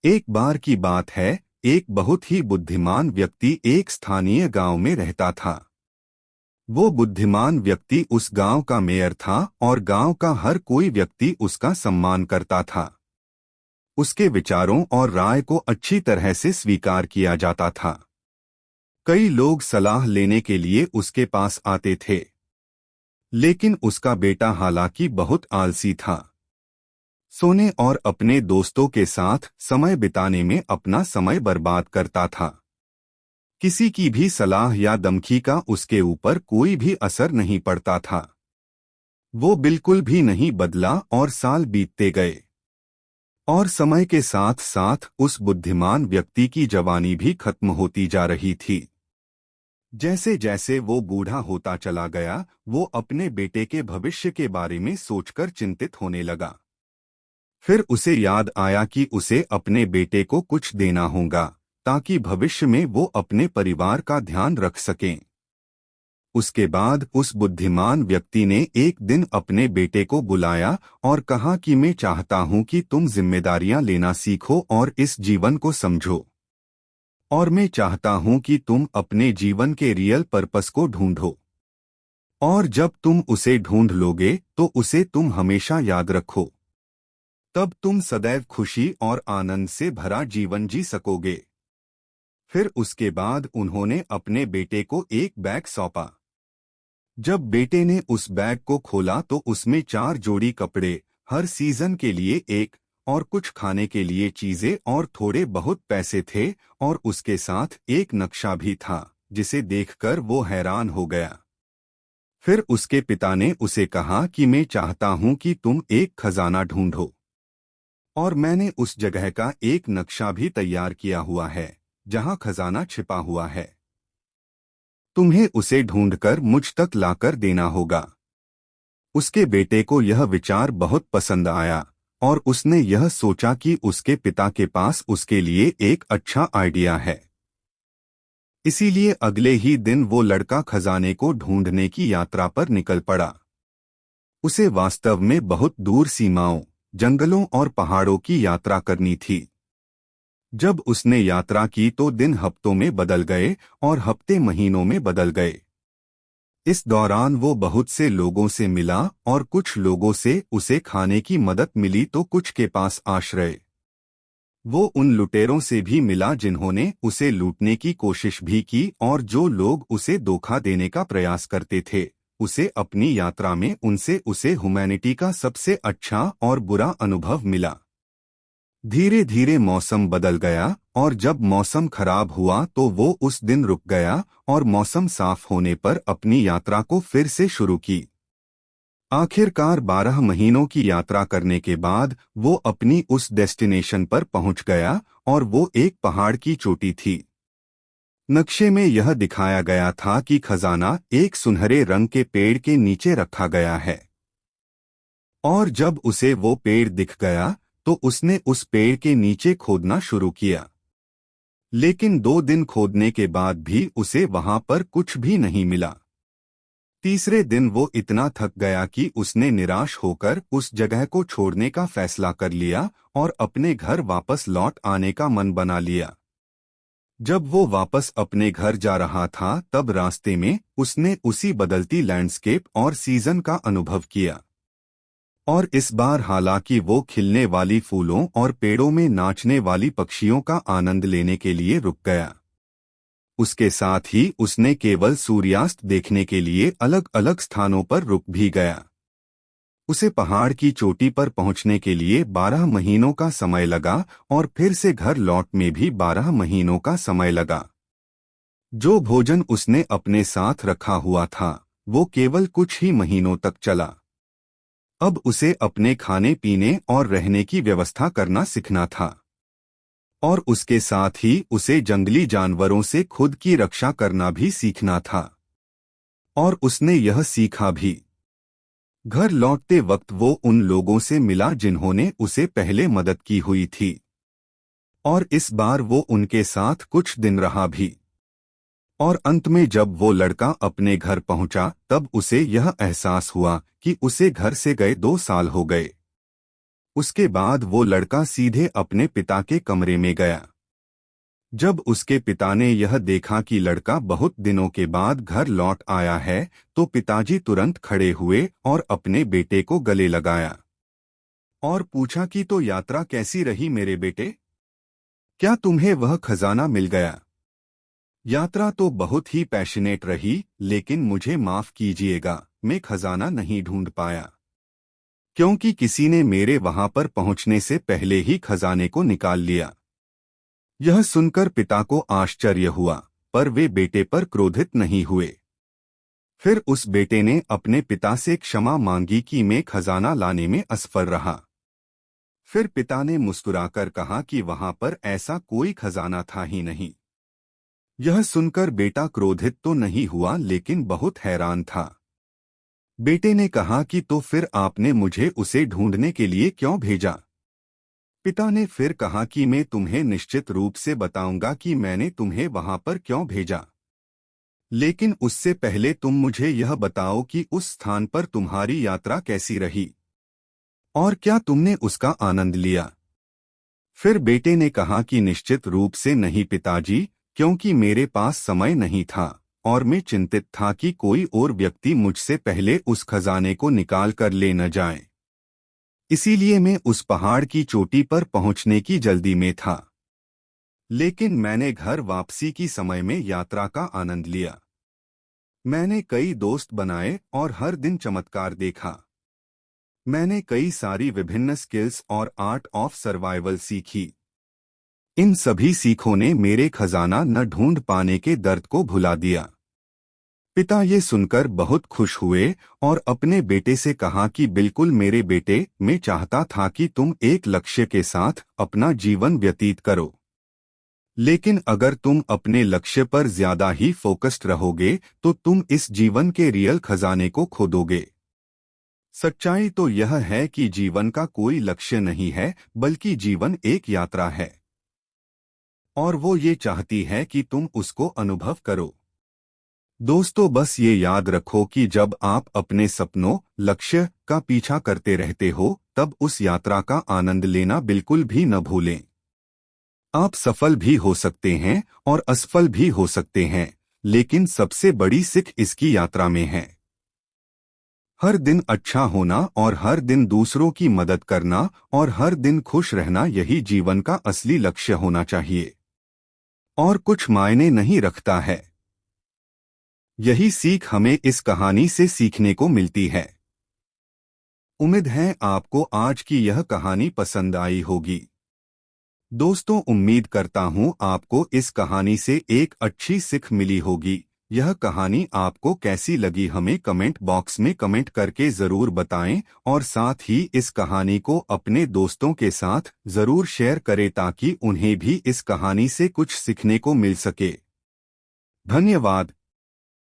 एक बार की बात है। एक बहुत ही बुद्धिमान व्यक्ति एक स्थानीय गांव में रहता था। वो बुद्धिमान व्यक्ति उस गांव का मेयर था और गांव का हर कोई व्यक्ति उसका सम्मान करता था। उसके विचारों और राय को अच्छी तरह से स्वीकार किया जाता था। कई लोग सलाह लेने के लिए उसके पास आते थे, लेकिन उसका बेटा हालांकि बहुत आलसी था। सोने और अपने दोस्तों के साथ समय बिताने में अपना समय बर्बाद करता था। किसी की भी सलाह या धमकी का उसके ऊपर कोई भी असर नहीं पड़ता था। वो बिल्कुल भी नहीं बदला और साल बीतते गए। और समय के साथ साथ उस बुद्धिमान व्यक्ति की जवानी भी खत्म होती जा रही थी। जैसे जैसे वो बूढ़ा होता चला गया, वो अपने बेटे के भविष्य के बारे में सोचकर चिंतित होने लगा। फिर उसे याद आया कि उसे अपने बेटे को कुछ देना होगा ताकि भविष्य में वो अपने परिवार का ध्यान रख सकें। उसके बाद उस बुद्धिमान व्यक्ति ने एक दिन अपने बेटे को बुलाया और कहा कि मैं चाहता हूं कि तुम जिम्मेदारियां लेना सीखो और इस जीवन को समझो। और मैं चाहता हूं कि तुम अपने जीवन के रियल पर्पस को ढूंढो। और जब तुम उसे ढूंढ लोगे तो उसे तुम हमेशा याद रखो। तब तुम सदैव खुशी और आनंद से भरा जीवन जी सकोगे। फिर उसके बाद उन्होंने अपने बेटे को एक बैग सौंपा। जब बेटे ने उस बैग को खोला तो उसमें 4 जोड़ी कपड़े, हर सीजन के लिए एक, और कुछ खाने के लिए चीजें और थोड़े बहुत पैसे थे। और उसके साथ एक नक्शा भी था जिसे देखकर वो हैरान हो गया। फिर उसके पिता ने उसे कहा कि मैं चाहता हूं कि तुम एक खजाना ढूंढो। और मैंने उस जगह का एक नक्शा भी तैयार किया हुआ है जहां खजाना छिपा हुआ है। तुम्हें उसे ढूंढकर मुझ तक लाकर देना होगा। उसके बेटे को यह विचार बहुत पसंद आया और उसने यह सोचा कि उसके पिता के पास उसके लिए एक अच्छा आइडिया है। इसीलिए अगले ही दिन वो लड़का खजाने को ढूंढने की यात्रा पर निकल पड़ा। उसे वास्तव में बहुत दूर सीमाओं, जंगलों और पहाड़ों की यात्रा करनी थी। जब उसने यात्रा की तो दिन हफ्तों में बदल गए और हफ्ते महीनों में बदल गए। इस दौरान वो बहुत से लोगों से मिला और कुछ लोगों से उसे खाने की मदद मिली तो कुछ के पास आश्रय। वो उन लुटेरों से भी मिला जिन्होंने उसे लूटने की कोशिश भी की और जो लोग उसे धोखा देने का प्रयास करते थे। उसे अपनी यात्रा में उनसे उसे ह्यूमैनिटी का सबसे अच्छा और बुरा अनुभव मिला। धीरे धीरे मौसम बदल गया और जब मौसम खराब हुआ तो वो उस दिन रुक गया और मौसम साफ होने पर अपनी यात्रा को फिर से शुरू की। आखिरकार 12 महीनों की यात्रा करने के बाद वो अपनी उस डेस्टिनेशन पर पहुंच गया और वो एक पहाड़ की चोटी थी। नक्शे में यह दिखाया गया था कि खजाना एक सुनहरे रंग के पेड़ के नीचे रखा गया है। और जब उसे वो पेड़ दिख गया तो उसने उस पेड़ के नीचे खोदना शुरू किया। लेकिन 2 दिन खोदने के बाद भी उसे वहां पर कुछ भी नहीं मिला। तीसरे दिन वो इतना थक गया कि उसने निराश होकर उस जगह को छोड़ने का फैसला कर लिया और अपने घर वापस लौट आने का मन बना लिया। जब वो वापस अपने घर जा रहा था तब रास्ते में उसने उसी बदलती लैंडस्केप और सीजन का अनुभव किया। और इस बार हालांकि वो खिलने वाली फूलों और पेड़ों में नाचने वाली पक्षियों का आनंद लेने के लिए रुक गया। उसके साथ ही उसने केवल सूर्यास्त देखने के लिए अलग अलग स्थानों पर रुक भी गया। उसे पहाड़ की चोटी पर पहुंचने के लिए 12 महीनों का समय लगा और फिर से घर लौट में भी 12 महीनों का समय लगा। जो भोजन उसने अपने साथ रखा हुआ था वो केवल कुछ ही महीनों तक चला। अब उसे अपने खाने पीने और रहने की व्यवस्था करना सीखना था। और उसके साथ ही उसे जंगली जानवरों से खुद की रक्षा करना भी सीखना था। और उसने यह सीखा भी। घर लौटते वक्त वो उन लोगों से मिला जिन्होंने उसे पहले मदद की हुई थी। और इस बार वो उनके साथ कुछ दिन रहा भी। और अंत में जब वो लड़का अपने घर पहुंचा तब उसे यह एहसास हुआ कि उसे घर से गए 2 साल हो गए। उसके बाद वो लड़का सीधे अपने पिता के कमरे में गया। जब उसके पिता ने यह देखा कि लड़का बहुत दिनों के बाद घर लौट आया है, तो पिताजी तुरंत खड़े हुए और अपने बेटे को गले लगाया और पूछा कि तो यात्रा कैसी रही मेरे बेटे? क्या तुम्हें वह खजाना मिल गया? यात्रा तो बहुत ही पैशनेट रही, लेकिन मुझे माफ कीजिएगा, मैं खजाना नहीं ढूंढ पाया, क्योंकि किसी ने मेरे वहां पर पहुंचने से पहले ही खजाने को निकाल लिया। यह सुनकर पिता को आश्चर्य हुआ, पर वे बेटे पर क्रोधित नहीं हुए। फिर उस बेटे ने अपने पिता से क्षमा मांगी कि मैं खजाना लाने में असफल रहा। फिर पिता ने मुस्कुराकर कहा कि वहां पर ऐसा कोई खजाना था ही नहीं। यह सुनकर बेटा क्रोधित तो नहीं हुआ, लेकिन बहुत हैरान था। बेटे ने कहा कि तो फिर आपने मुझे उसे ढूंढने के लिए क्यों भेजा? पिता ने फिर कहा कि मैं तुम्हें निश्चित रूप से बताऊंगा कि मैंने तुम्हें वहां पर क्यों भेजा, लेकिन उससे पहले तुम मुझे यह बताओ कि उस स्थान पर तुम्हारी यात्रा कैसी रही और क्या तुमने उसका आनंद लिया। फिर बेटे ने कहा कि निश्चित रूप से नहीं पिताजी, क्योंकि मेरे पास समय नहीं था और मैं चिंतित था कि कोई और व्यक्ति मुझसे पहले उस खजाने को निकाल कर ले न जाए। इसीलिए मैं उस पहाड़ की चोटी पर पहुंचने की जल्दी में था, लेकिन मैंने घर वापसी की समय में यात्रा का आनंद लिया। मैंने कई दोस्त बनाए और हर दिन चमत्कार देखा। मैंने कई सारी विभिन्न स्किल्स और आर्ट ऑफ सर्वाइवल सीखी। इन सभी सीखों ने मेरे खजाना न ढूंढ पाने के दर्द को भुला दिया। पिता ये सुनकर बहुत खुश हुए और अपने बेटे से कहा कि बिल्कुल मेरे बेटे, मैं चाहता था कि तुम एक लक्ष्य के साथ अपना जीवन व्यतीत करो, लेकिन अगर तुम अपने लक्ष्य पर ज्यादा ही फोकस्ड रहोगे तो तुम इस जीवन के रियल खजाने को खो दोगे। सच्चाई तो यह है कि जीवन का कोई लक्ष्य नहीं है, बल्कि जीवन एक यात्रा है, और वो ये चाहती है कि तुम उसको अनुभव करो। दोस्तों, बस ये याद रखो कि जब आप अपने सपनों, लक्ष्य का पीछा करते रहते हो, तब उस यात्रा का आनंद लेना बिल्कुल भी न भूलें। आप सफल भी हो सकते हैं और असफल भी हो सकते हैं, लेकिन सबसे बड़ी सीख इसकी यात्रा में है। हर दिन अच्छा होना और हर दिन दूसरों की मदद करना और हर दिन खुश रहना, यही जीवन का असली लक्ष्य होना चाहिए, और कुछ मायने नहीं रखता है। यही सीख हमें इस कहानी से सीखने को मिलती है। उम्मीद है आपको आज की यह कहानी पसंद आई होगी। दोस्तों, उम्मीद करता हूँ आपको इस कहानी से एक अच्छी सीख मिली होगी। यह कहानी आपको कैसी लगी हमें कमेंट बॉक्स में कमेंट करके ज़रूर बताएं, और साथ ही इस कहानी को अपने दोस्तों के साथ ज़रूर शेयर करें ताकि उन्हें भी इस कहानी से कुछ सीखने को मिल सके। धन्यवाद।